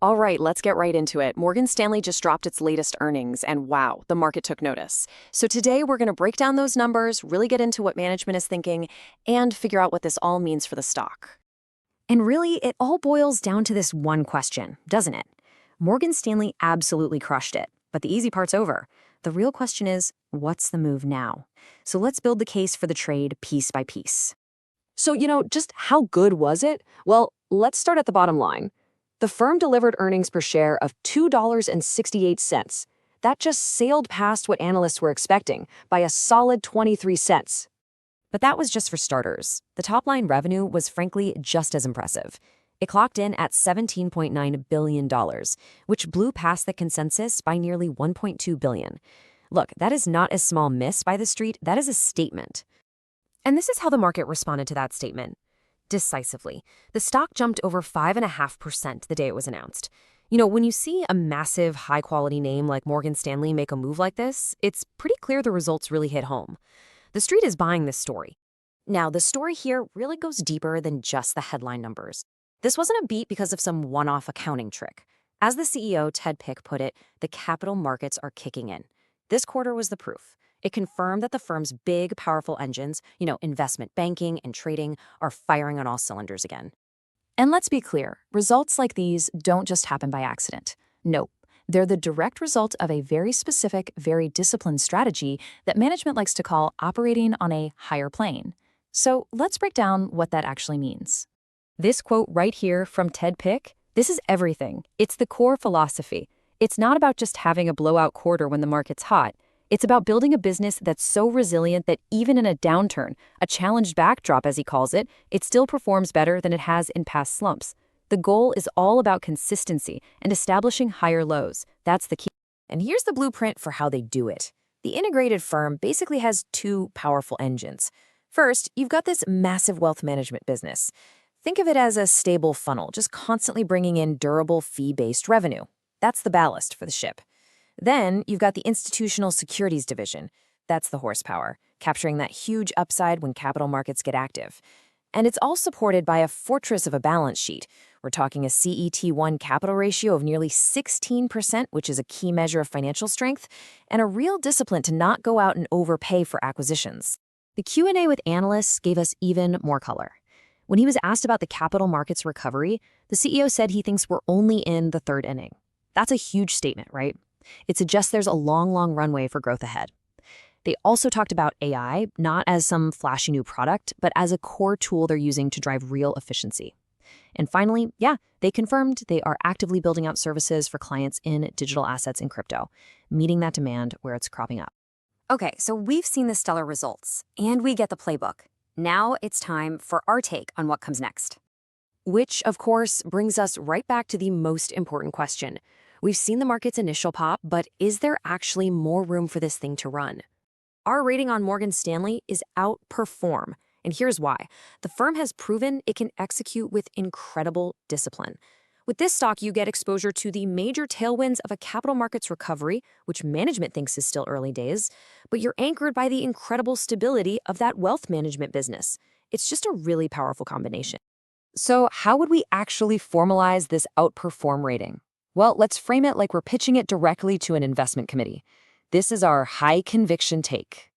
All right, let's get right into it. Morgan Stanley just dropped its latest earnings, and wow, the market took notice. So today we're going to break down those numbers, really get into what management is thinking, and figure out what this all means for the stock. And really, it all boils down to this one question, doesn't it? Morgan Stanley absolutely crushed it, but the easy part's over. The real question is, what's the move now? So let's build the case for the trade piece by piece. So, just how good was it? Well, let's start at the bottom line. The firm delivered earnings per share of $2.68. That just sailed past what analysts were expecting by a solid 23 cents. But that was just for starters. The top-line revenue was frankly just as impressive. It clocked in at $17.9 billion, which blew past the consensus by nearly $1.2 billion. Look, that is not a small miss by the street, that is a statement. And this is how the market responded to that statement. Decisively. The stock jumped over 5.5% the day it was announced. When you see a massive, high-quality name like Morgan Stanley make a move like this, it's pretty clear the results really hit home. The street is buying this story. Now, the story here really goes deeper than just the headline numbers. This wasn't a beat because of some one-off accounting trick. As the CEO, Ted Pick, put it, the capital markets are kicking in. This quarter was the proof. It confirmed that the firm's big, powerful engines, investment banking and trading, are firing on all cylinders again. And let's be clear, results like these don't just happen by accident. Nope. They're the direct result of a very specific, very disciplined strategy that management likes to call operating on a higher plane. So let's break down what that actually means. This quote right here from Ted Pick, this is everything. It's the core philosophy. It's not about just having a blowout quarter when the market's hot. It's about building a business that's so resilient that even in a downturn, a challenged backdrop as he calls it, it still performs better than it has in past slumps. The goal is all about consistency and establishing higher lows. That's the key. And here's the blueprint for how they do it. The integrated firm basically has two powerful engines. First, you've got this massive wealth management business. Think of it as a stable funnel, just constantly bringing in durable fee-based revenue. That's the ballast for the ship. Then you've got the institutional securities division. That's the horsepower, capturing that huge upside when capital markets get active. And it's all supported by a fortress of a balance sheet. We're talking a CET1 capital ratio of nearly 16%, which is a key measure of financial strength, and a real discipline to not go out and overpay for acquisitions. The Q&A with analysts gave us even more color. When he was asked about the capital markets recovery, the CEO said he thinks we're only in the third inning. That's a huge statement, right? It suggests there's a long, long runway for growth ahead. They also talked about AI, not as some flashy new product, but as a core tool they're using to drive real efficiency. And finally, they confirmed they are actively building out services for clients in digital assets and crypto, meeting that demand where it's cropping up. Okay, so we've seen the stellar results, and we get the playbook. Now it's time for our take on what comes next. Which, of course, brings us right back to the most important question. We've seen the market's initial pop, but is there actually more room for this thing to run? Our rating on Morgan Stanley is outperform, and here's why. The firm has proven it can execute with incredible discipline. With this stock, you get exposure to the major tailwinds of a capital markets recovery, which management thinks is still early days, but you're anchored by the incredible stability of that wealth management business. It's just a really powerful combination. So how would we actually formalize this outperform rating? Well, let's frame it like we're pitching it directly to an investment committee. This is our high conviction take.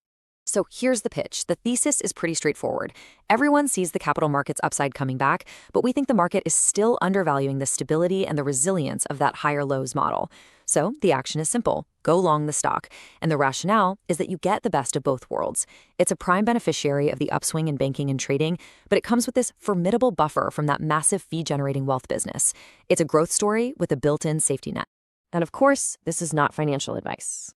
So here's the pitch. The thesis is pretty straightforward. Everyone sees the capital markets upside coming back, but we think the market is still undervaluing the stability and the resilience of that higher lows model. So the action is simple. Go long the stock. And the rationale is that you get the best of both worlds. It's a prime beneficiary of the upswing in banking and trading, but it comes with this formidable buffer from that massive fee-generating wealth business. It's a growth story with a built-in safety net. And of course, this is not financial advice.